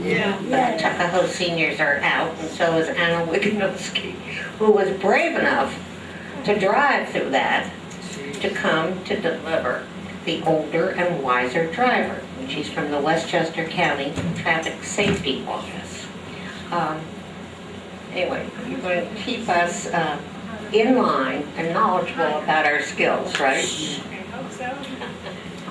The Tuckahoe seniors are out, and so is Anna Wyganowska, who was brave enough to drive through that to come to deliver the older and wiser driver. She's from the Westchester County Traffic Safety Office. Anyway, you're going to keep us in line and knowledgeable about our skills, right? I hope so.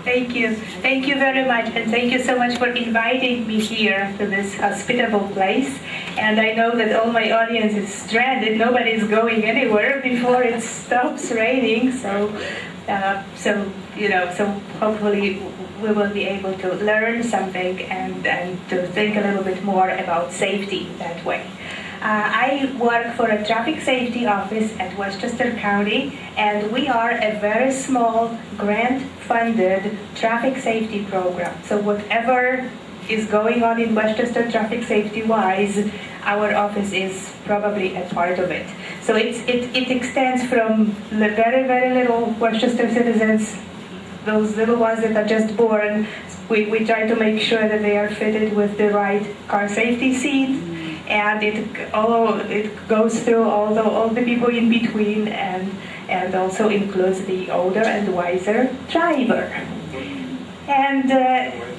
Thank you. Thank you very much, and thank you so much for inviting me here to this hospitable place. And I know that all my audience is stranded. Nobody's going anywhere before it stops raining. So hopefully we will be able to learn something and to think a little bit more about safety that way. I work for a traffic safety office at Westchester County, and we are a very small grant-funded traffic safety program. So whatever is going on in Westchester traffic safety-wise, our office is probably a part of it. So it extends from the very, very little Westchester citizens, those little ones that are just born. We try to make sure that they are fitted with the right car safety seat. And it goes through all the people in between, and also includes the older and wiser driver. And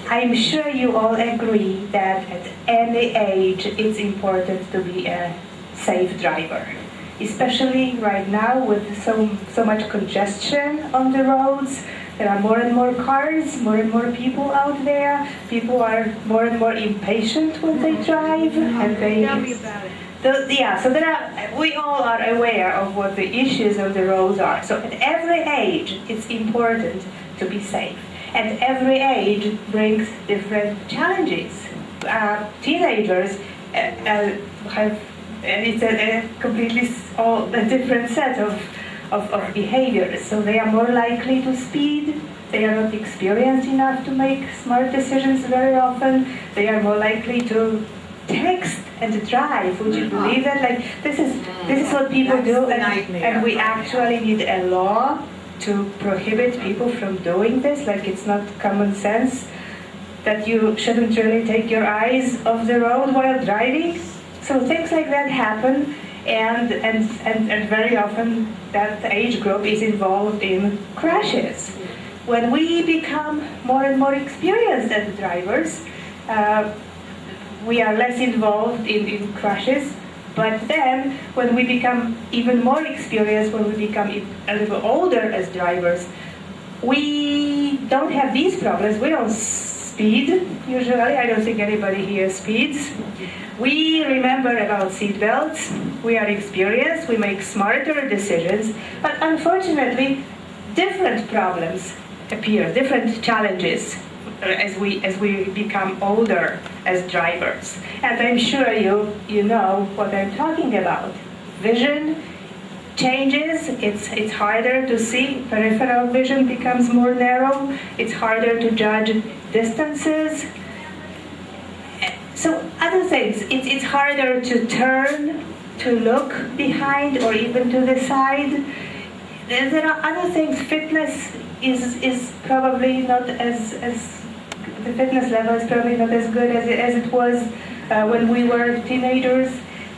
I'm sure you all agree that at any age it's important to be a safe driver, especially right now with so much congestion on the roads. There are more and more cars, more and more people out there. People are more and more impatient when they drive, and they. Tell me about it. So we all are aware of what the issues of the roads are. So at every age, it's important to be safe, and every age brings different challenges. Teenagers have, and it's a completely a different set of behaviors. So they are more likely to speed. They are not experienced enough to make smart decisions very often. They are more likely to text and drive. Would you believe that? Like this is what people do, and we actually need a law to prohibit people from doing this. Like it's not common sense that you shouldn't really take your eyes off the road while driving. So things like that happen. And very often that age group is involved in crashes. When we become more and more experienced as drivers, we are less involved in crashes. But then when we become even more experienced, when we become a little older as drivers, we don't have these problems. We don't speed, usually. I don't think anybody here speeds. We remember about seat belts. We are experienced. We make smarter decisions. But unfortunately, different problems appear, different challenges as we become older as drivers. And I'm sure you know what I'm talking about. Vision changes. It's harder to see. Peripheral vision becomes more narrow. It's harder to judge distances. So other things, it's harder to turn, to look behind or even to the side. There are other things. Fitness is probably not as the fitness level is probably not as good as it was when we were teenagers.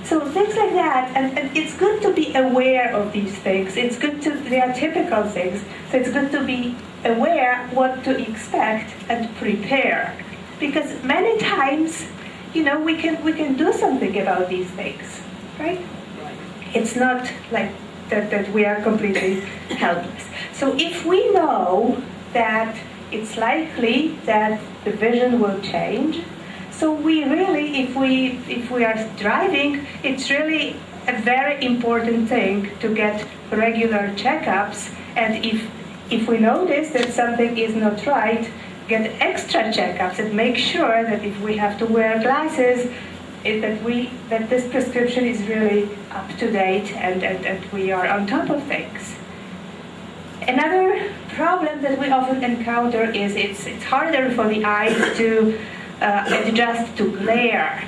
So things like that, and it's good to be aware of these things. They are typical things, so it's good to be aware what to expect and prepare. Because many times, we can do something about these things, right? It's not like that we are completely helpless. So if we know that it's likely that the vision will change, so we really, if we are driving, it's really a very important thing to get regular checkups, and if we notice that something is not right, get extra checkups and make sure that if we have to wear glasses, that this prescription is really up to date and we are on top of things. Another problem that we often encounter is it's harder for the eyes to adjust to glare.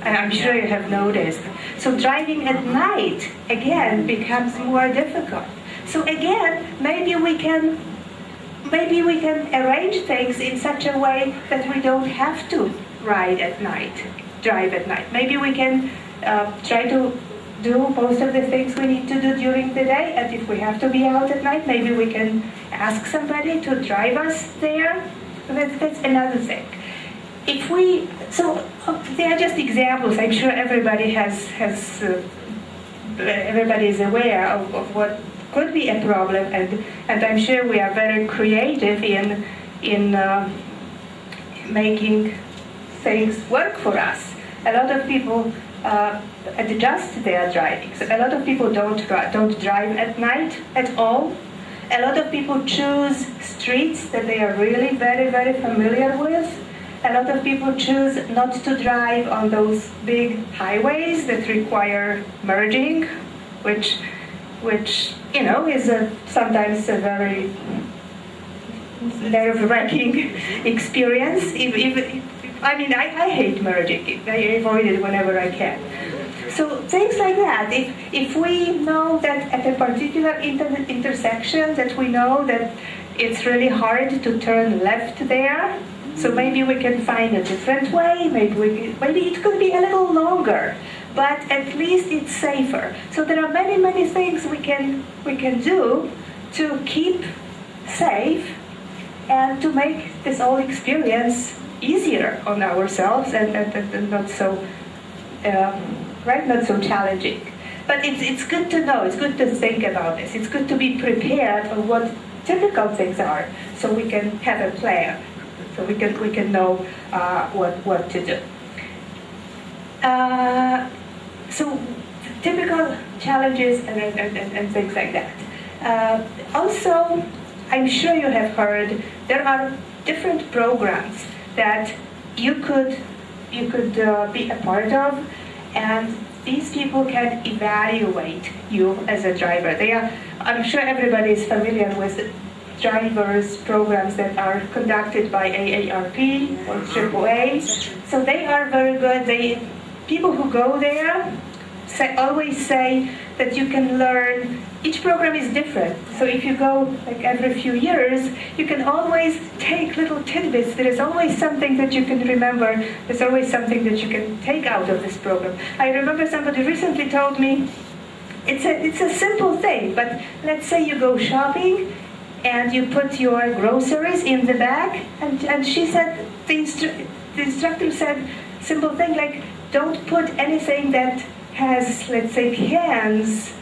And I'm sure you have noticed. So driving at night, again, becomes more difficult. So again, maybe we can maybe we can arrange things in such a way that we don't have to ride at night, drive at night. Maybe we can try to do most of the things we need to do during the day, and if we have to be out at night, maybe we can ask somebody to drive us there. That's another thing. If we, so they are just examples. I'm sure everybody everybody is aware of what could be a problem, and I'm sure we are very creative in making things work for us. A lot of people adjust their driving. So a lot of people don't drive at night at all. A lot of people choose streets that they are really very, very familiar with. A lot of people choose not to drive on those big highways that require merging, which is sometimes a very nerve-wracking experience. I hate merging. I avoid it whenever I can. So things like that. If we know that at a particular intersection that we know that it's really hard to turn left there, so maybe we can find a different way. Maybe it could be a little longer, but at least it's safer. So there are many, many things we can do to keep safe and to make this whole experience easier on ourselves and not so not so challenging. But it's good to know. It's good to think about this. It's good to be prepared for what typical things are, so we can have a plan. So we can know what to do. So typical challenges and things like that. Also, I'm sure you have heard there are different programs that you could be a part of, and these people can evaluate you as a driver. I'm sure everybody is familiar with drivers programs that are conducted by AARP or AAA. So they are very good. People who go there always say that you can learn. Each program is different. So if you go like every few years, you can always take little tidbits. There is always something that you can remember. There's always something that you can take out of this program. I remember somebody recently told me, it's a simple thing, but let's say you go shopping and you put your groceries in the bag, and she said, the instructor said, simple thing like, don't put anything that has, let's say, cans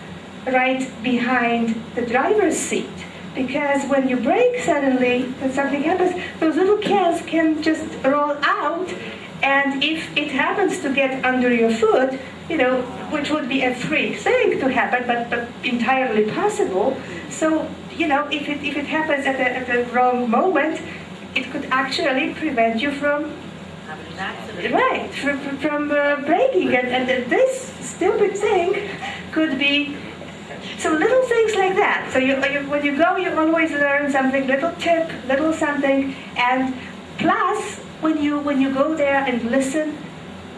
right behind the driver's seat, because when you brake suddenly, when something happens, those little cans can just roll out, and if it happens to get under your foot, which would be a freak thing to happen, but entirely possible. So, if it happens at the wrong moment, it could actually prevent you from from braking, and this stupid thing could be. So little things like that. So when you go, you always learn something, little tip, little something, and plus when you go there and listen,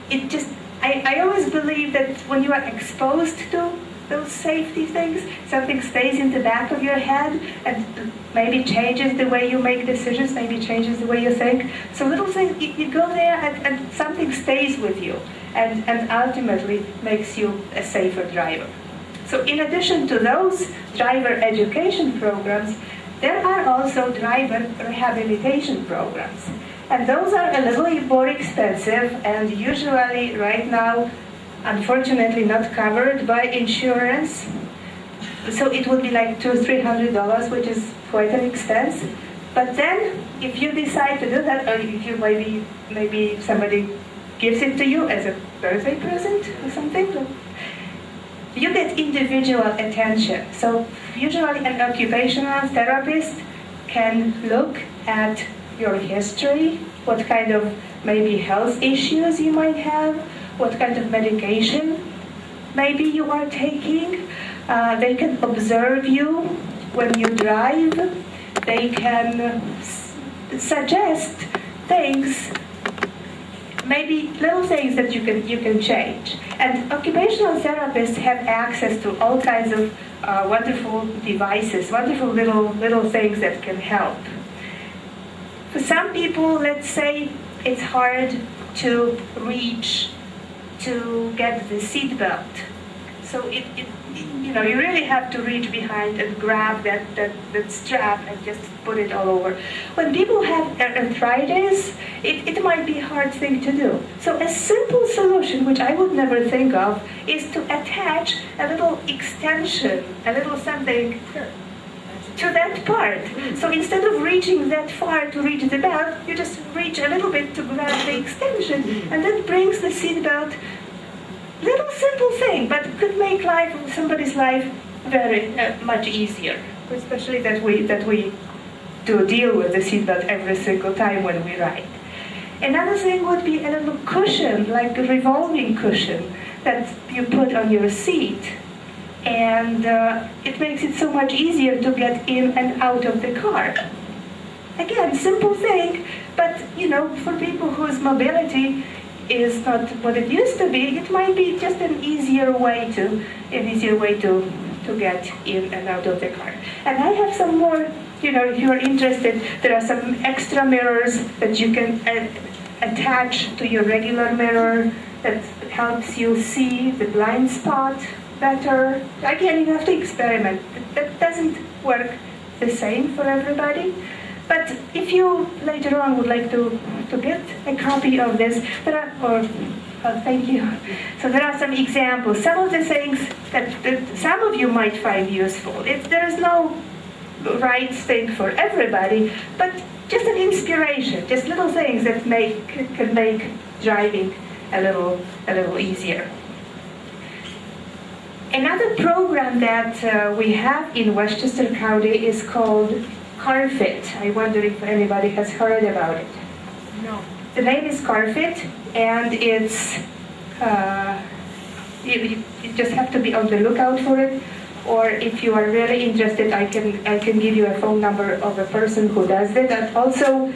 it just. I always believe that when you are exposed to those safety things, something stays in the back of your head and maybe changes the way you make decisions, maybe changes the way you think. So little things, you go there and something stays with you and ultimately makes you a safer driver. So in addition to those driver education programs, there are also driver rehabilitation programs. And those are a little more expensive and usually right now, unfortunately, not covered by insurance. So it would be like $200-300, which is quite an expense. But then, if you decide to do that, or if you maybe somebody gives it to you as a birthday present or something, you get individual attention. So usually an occupational therapist can look at your history, what kind of maybe health issues you might have, what kind of medication maybe you are taking. They can observe you when you drive. They can suggest things, maybe little things that you can change. And occupational therapists have access to all kinds of wonderful devices, wonderful little things that can help For some people, let's say, it's hard to reach to get the seat belt. So you really have to reach behind and grab that strap and just put it all over. When people have arthritis, it might be a hard thing to do. So a simple solution, which I would never think of, is to attach a little extension, a little something to that part. So instead of reaching that far to reach the belt, you just reach a little bit to grab the extension, and that brings the seat belt. Little simple thing, but could make somebody's life very much easier. Especially that we do deal with the seatbelt every single time when we ride. Another thing would be a little cushion, like a revolving cushion that you put on your seat, and it makes it so much easier to get in and out of the car. Again, simple thing, but for people whose mobility is not what it used to be, it might be just an easier way to get in and out of the car. And I have some more, if you are interested, there are some extra mirrors that you can attach to your regular mirror that helps you see the blind spot better. Again, you have to experiment. That doesn't work the same for everybody. But if you later on would like to get a copy of this, thank you. So there are some examples. Some of the things that some of you might find useful. There is no right thing for everybody, but just an inspiration, just little things that can make driving a little easier. Another program that we have in Westchester County is called CarFit. I wonder if anybody has heard about it. No. The name is CarFit, and it's you just have to be on the lookout for it. Or if you are really interested, I can give you a phone number of a person who does it. And also,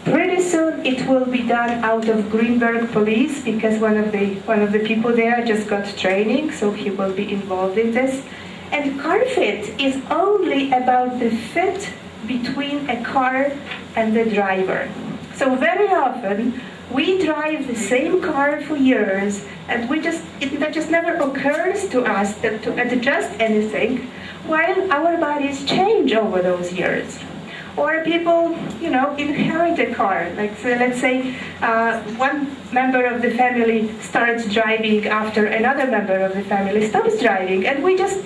pretty soon it will be done out of Greenberg Police, because one of the people there just got training, so he will be involved in this. And CarFit is only about the fit between a car and the driver. So very often we drive the same car for years, and it just never occurs to us to adjust anything, while our bodies change over those years. Or people, inherit a car. Like, so let's say one member of the family starts driving after another member of the family stops driving, and we just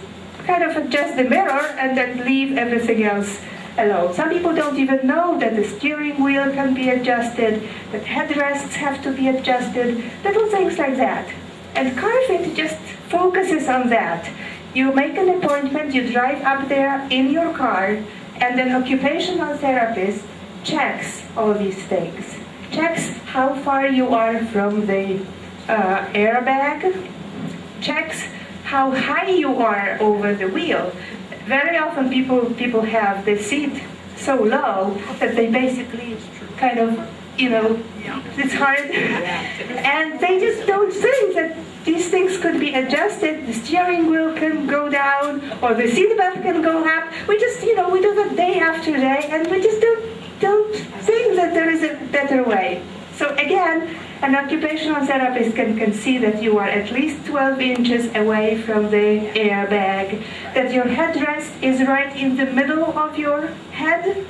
kind of adjust the mirror and then leave everything else alone. Some people don't even know that the steering wheel can be adjusted, that headrests have to be adjusted, little things like that. And CarFit just focuses on that. You make an appointment, you drive up there in your car, and an occupational therapist checks all these things. Checks how far you are from the airbag, checks how high you are over the wheel. Very often people have the seat so low that they basically kind of, it's hard. And they just don't think that these things could be adjusted. The steering wheel can go down, or the seat belt can go up. We just, we do that day after day, and we just don't think that there is a better way. So again, an occupational therapist can see that you are at least 12 inches away from the airbag, that your headrest is right in the middle of your head,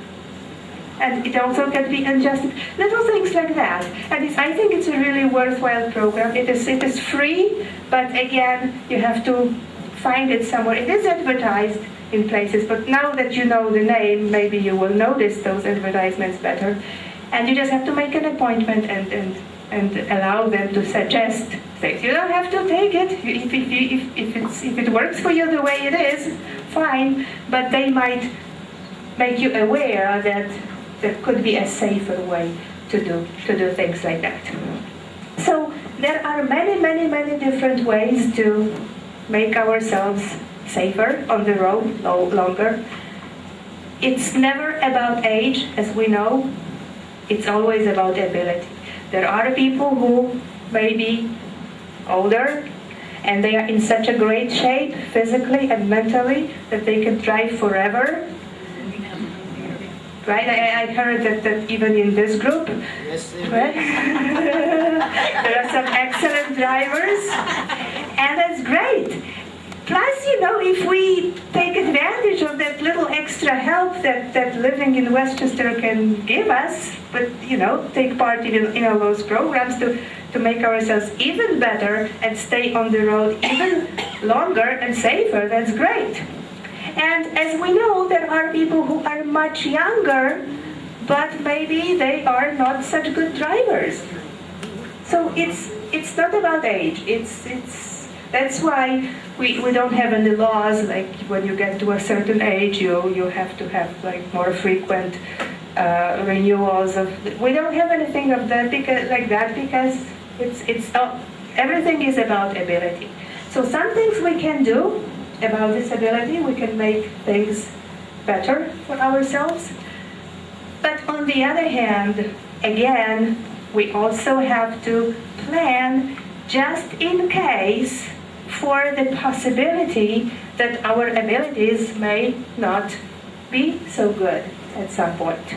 and it also can be adjusted. Little things like that. And I think it's a really worthwhile program. It is free, but again, you have to find it somewhere. It is advertised in places, but now that you know the name, maybe you will notice those advertisements better. And you just have to make an appointment and allow them to suggest things. You don't have to take it. If it works for you the way it is, fine. But they might make you aware that there could be a safer way to do things like that. So there are many different ways to make ourselves safer on the road longer. It's never about age, as we know. It's always about ability. There are people who may be older, and they are in such a great shape physically and mentally that they can drive forever. right? I heard that even in this group, Yes, right? There are some excellent drivers, and that's great. Plus, if we take advantage of that little extra help that living in Westchester can give us, but, take part in all those programs to make ourselves even better and stay on the road even longer and safer, that's great. And as we know, there are people who are much younger, but maybe they are not such good drivers. So it's not about age. That's why we don't have any laws like when you get to a certain age you have to have like more frequent renewals of. We don't have anything of that because everything is about ability. So some things we can do about this ability, we can make things better for ourselves. But on the other hand, again, we also have to plan just in case for the possibility that our abilities may not be so good at some point.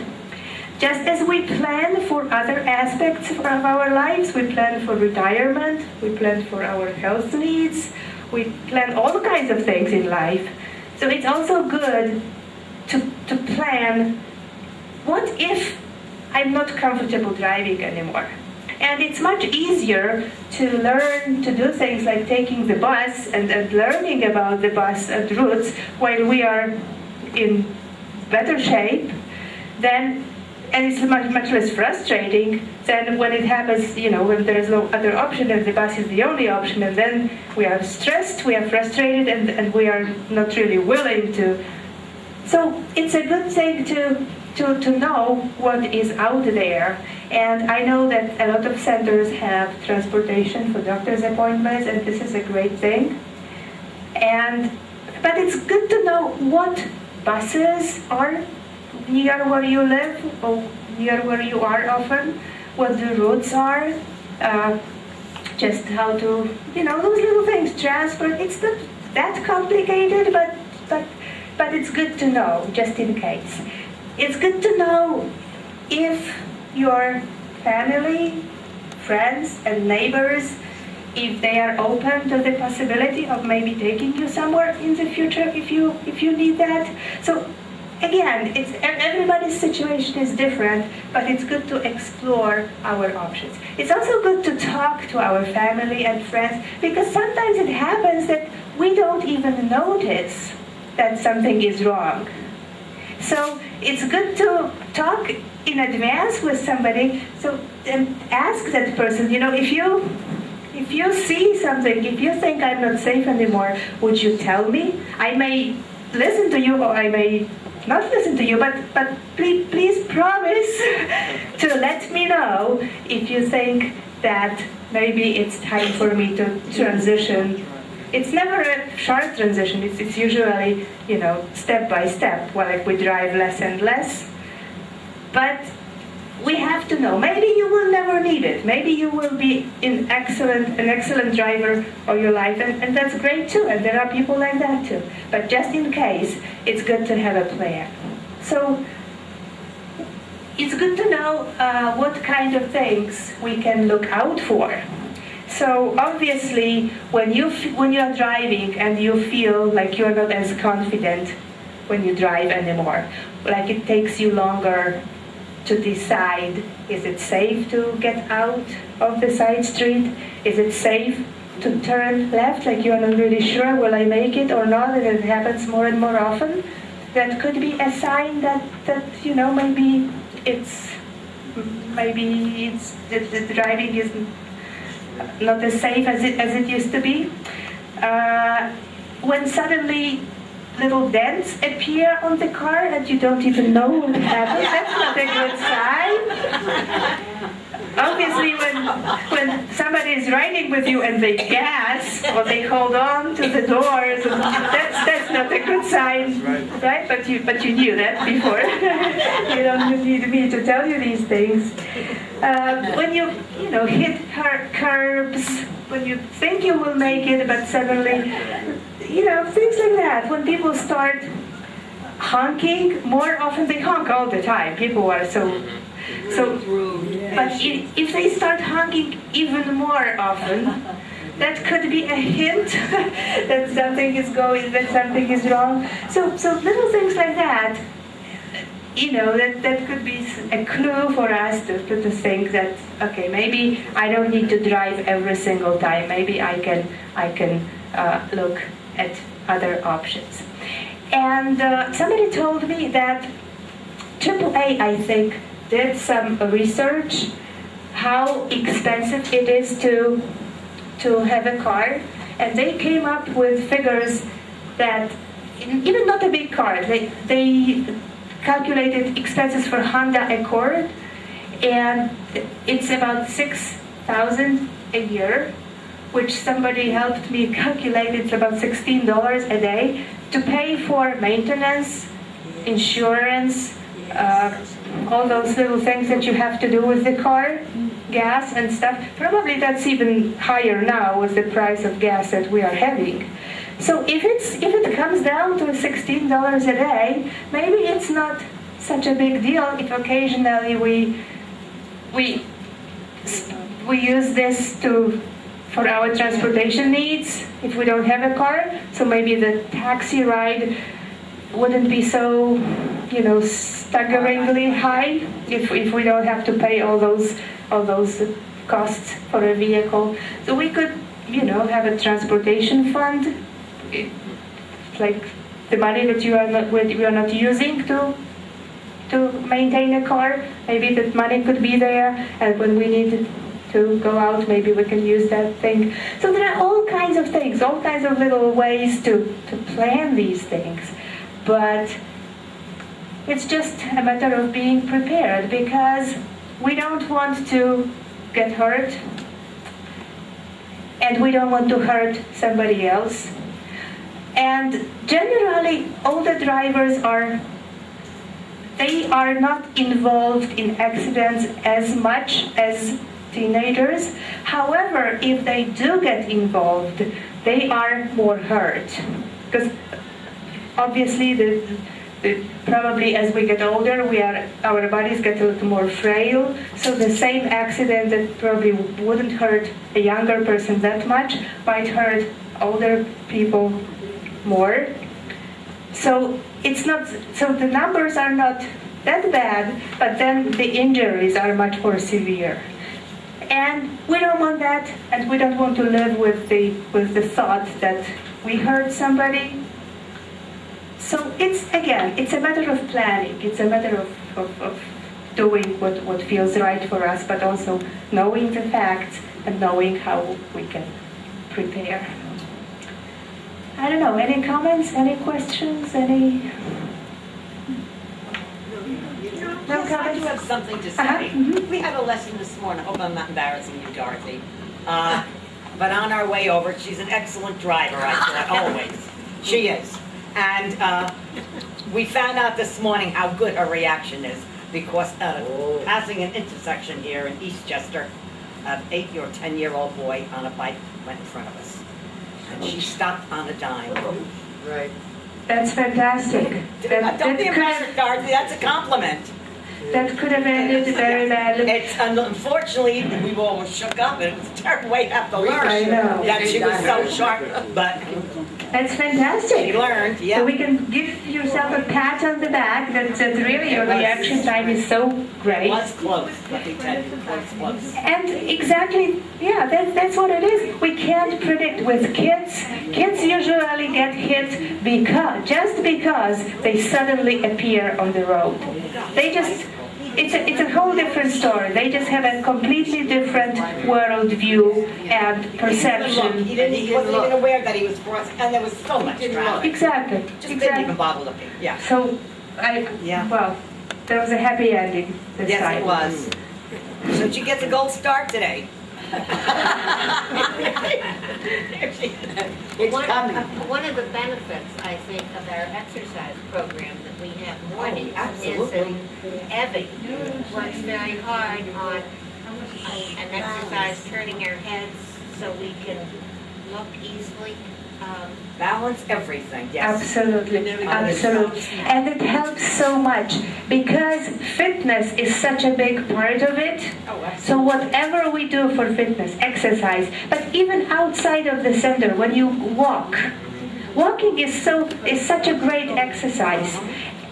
Just as we plan for other aspects of our lives, we plan for retirement, we plan for our health needs, we plan all kinds of things in life. So it's also good to plan, what if I'm not comfortable driving anymore? And it's much easier to learn to do things like taking the bus and learning about the bus and routes while we are in better shape and it's much less frustrating than when it happens, when there is no other option and the bus is the only option, and then we are stressed, we are frustrated, and we are not really willing to. So it's a good thing to know what is out there. And I know that a lot of centers have transportation for doctor's appointments, and this is a great thing. But it's good to know what buses are near where you live or near where you are often, what the routes are, just how to, those little things, transport. It's not that complicated, but it's good to know, just in case. It's good to know if your family, friends, and neighbors, if they are open to the possibility of maybe taking you somewhere in the future if you need that. So again, everybody's situation is different, but it's good to explore our options. It's also good to talk to our family and friends, because sometimes it happens that we don't even notice that something is wrong. So it's good to talk in advance with somebody, and ask that person, if you see something, if you think I'm not safe anymore, would you tell me? I may listen to you or I may not listen to you, but please promise to let me know if you think that maybe it's time for me to transition. It's never a short transition. It's usually, step by step. Well, like we drive less and less. But we have to know. Maybe you will never need it. Maybe you will be an excellent driver of your life, and that's great too. And there are people like that too. But just in case, it's good to have a plan. So it's good to know what kind of things we can look out for. So obviously, when you are driving and you feel like you're not as confident when you drive anymore, like it takes you longer to decide, is it safe to get out of the side street? Is it safe to turn left? Like you're not really sure, will I make it or not? And it happens more and more often. That could be a sign that maybe the driving is not as safe as it used to be. When suddenly little dents appear on the car and you don't even know what happened, that's not a good sign. Obviously, when somebody is riding with you and they gas or they hold on to the doors, that's not a good sign, right? But you knew that before. You don't need me to tell you these things. When you hit curbs, when you think you will make it, but suddenly, things like that. When people start honking more often. They honk all the time. People are so rude. but if they start honking even more often, that could be a hint that something is wrong. So little things like that, that could be a clue for us to think that, okay, maybe I don't need to drive every single time. Maybe I can look at other options. And somebody told me that AAA, I think, did some research how expensive it is to have a car, and they came up with figures that even not a big car, they calculated expenses for Honda Accord, and it's about $6,000 a year, which somebody helped me calculate. It's about $16 a day to pay for maintenance, insurance, all those little things that you have to do with the car, gas and stuff. Probably that's even higher now with the price of gas that we are having. So if it comes down to $16 a day, maybe it's not such a big deal if occasionally we use this for our transportation needs if we don't have a car. So maybe the taxi ride wouldn't be so, staggeringly high if we don't have to pay all those costs for a vehicle. So we could, have a transportation fund, like the money that we are not using to maintain a car. Maybe that money could be there, and when we need to go out, maybe we can use that thing. So there are all kinds of things, all kinds of little ways to plan these things. But it's just a matter of being prepared, because we don't want to get hurt, and we don't want to hurt somebody else. And generally, older drivers are not involved in accidents as much as teenagers. However, if they do get involved, they are more hurt, because obviously probably as we get older, our bodies get a little more frail. So the same accident that probably wouldn't hurt a younger person that much might hurt older people more. So the numbers are not that bad, but then the injuries are much more severe. And we don't want that, and we don't want to live with the thought that we hurt somebody. So it's a matter of planning. It's a matter of doing what feels right for us, but also knowing the facts and knowing how we can prepare. I don't know, any comments, any questions, any... No Yes, I comments? do have something to say. Mm-hmm. We had a lesson this morning. I hope I'm not embarrassing you, Dorothy. But on our way over, she's an excellent driver, I thought, always. She is. And we found out this morning how good her reaction is, because passing an intersection here in Eastchester, an 8 or 10-year-old boy on a bike went in front of us. And she stopped on a dime. Right. That's fantastic. Don't be embarrassed, Dorothy, that's a compliment. That could have ended very badly. Unfortunately, we were almost shook up, and it was a terrible way to have to learn. I know. That she was so sharp, but That's fantastic. she learned, yeah. So we can give yourself a pat on the back that really your reaction time is so great. It was close, let me tell you, it was close. And exactly, yeah, that's what it is. We can't predict with kids. Kids usually get hit just because they suddenly appear on the road. It's a whole different story. They just have a completely different world view and perception. He wasn't even aware that he was crossing, and there was so much traffic. Exactly. Just didn't even bother looking, yeah. So, Yeah. well, there was a happy ending this Yes, time. it was. So she gets a gold star today. It's coming. One of the benefits, I think, of our exercise program that we have mornings is absolutely. that Evie works very hard on an exercise turning our heads so we can look easily. Balance everything, yes. Absolutely, absolutely. And it helps so much because fitness is such a big part of it. Oh, absolutely. So whatever we do for fitness, exercise, but even outside of the center, when you walk, walking is such a great exercise.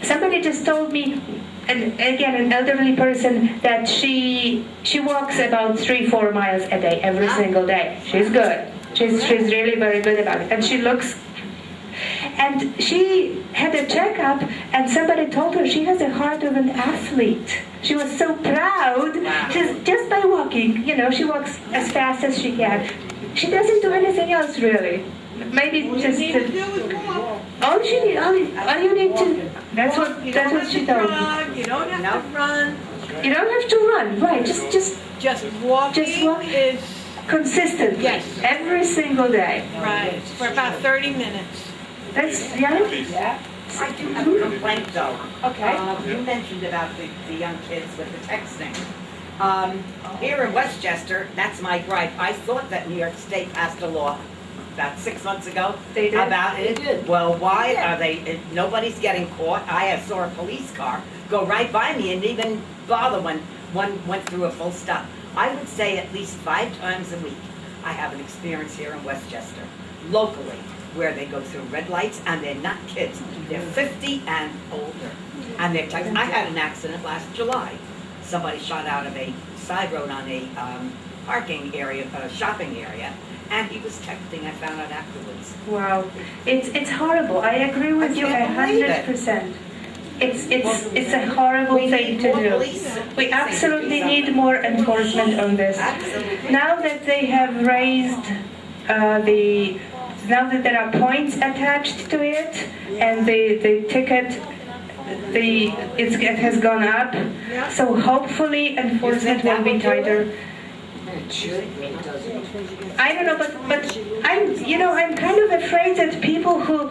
Somebody just told me, and again, an elderly person, that she walks about 3-4 miles a day, every single day. She's good. She's really very good about it. And she looks, and she had a checkup, and somebody told her she has the heart of an athlete. She was so proud. She's just by walking, she walks as fast as she can. She doesn't do anything else really. Maybe just all you need to. That's what she told me. You don't have to run. You don't have to run, right? Just Walking walk. is consistently. Yes. Every single day. right for about 30 minutes. That's Yeah. I do have a complaint though. Okay. You mentioned about the young kids with the texting. Here in Westchester, that's my gripe. I thought that New York State passed a law about 6 months ago They did? about it. Well, why are they? Nobody's getting caught. I saw a police car go right by me and didn't even bother when one went through a full stop. I would say at least 5 times a week I have an experience here in Westchester, locally, where they go through red lights and they're not kids. They're 50 and older. And they're texting. I had an accident last July. Somebody shot out of a side road on a parking area, shopping area, and he was texting. I found out afterwards. wow. It's horrible. I agree with I you can't believe it. 100%. It's a horrible We thing need to more do. police. We absolutely need more enforcement on this. Absolutely. Now that they have raised now that there are points attached to it, and the ticket, it has gone up, so hopefully enforcement will be tighter. I don't know, but I'm kind of afraid that people who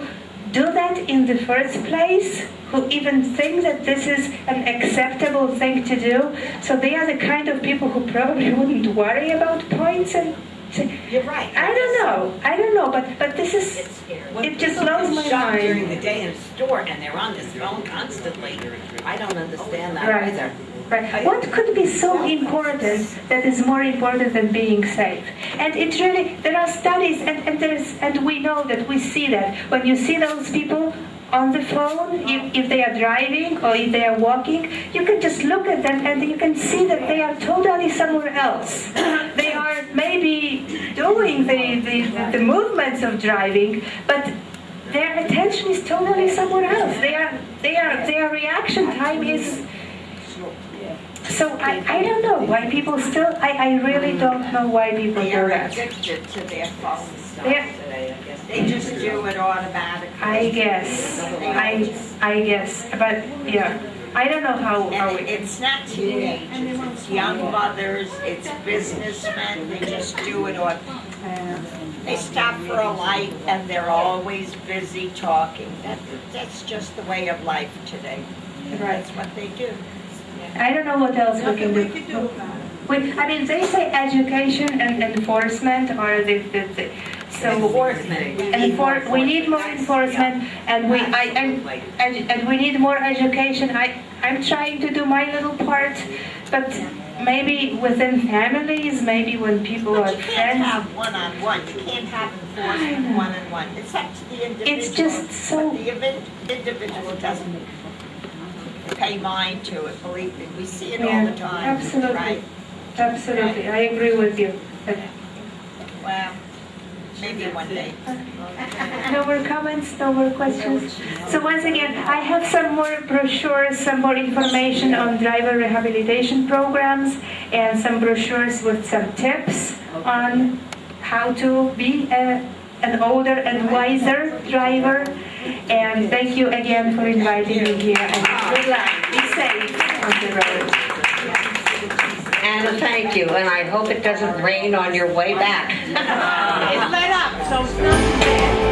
do that in the first place, who even think that this is an acceptable thing to do, so they are the kind of people who probably wouldn't worry about points and. You're right. I don't know, but this is, it just blows my Shop during mind. the day in a store and they're on this phone constantly. I don't understand that Right. either. Right. What could be so important that is more important than being safe? And it really, there are studies, and we know that, we see that when you see those people on the phone, if they are driving or if they are walking, you can just look at them and you can see that they are totally somewhere else. They are maybe doing the movements of driving, but their attention is totally somewhere else. Their reaction time is. So I don't know why people still. I really don't know why people do They're that. addicted to their phones. Yeah. Today, I guess. They just do it automatically. I guess, but yeah, I don't know how And we. it's not teenagers, it's young mothers, it's businessmen, they just do it on. They stop for a light and they're always busy talking. That's just the way of life today. That's what they do. I don't know what else we can do. They say education and enforcement are the so Enforcement. we need more enforcement, and we need more education. I'm trying to do my little part, but maybe within families, maybe when people are But you can't friends. have one-on-one, you can't have enforcement one-on-one. It's up to the individual. It's just so. But the individual doesn't pay mind to it, believe me. We see it all the time. Absolutely. Right? Absolutely, I agree with you. Well, maybe one day. No more comments, no more questions. So once again, I have some more brochures, some more information on driver rehabilitation programs, and some brochures with some tips on how to be an older and wiser driver. And thank you again for inviting me here, and good luck. Be safe on the road. Anna, thank you, and I hope it doesn't rain on your way back. It's let up, so it's not bad.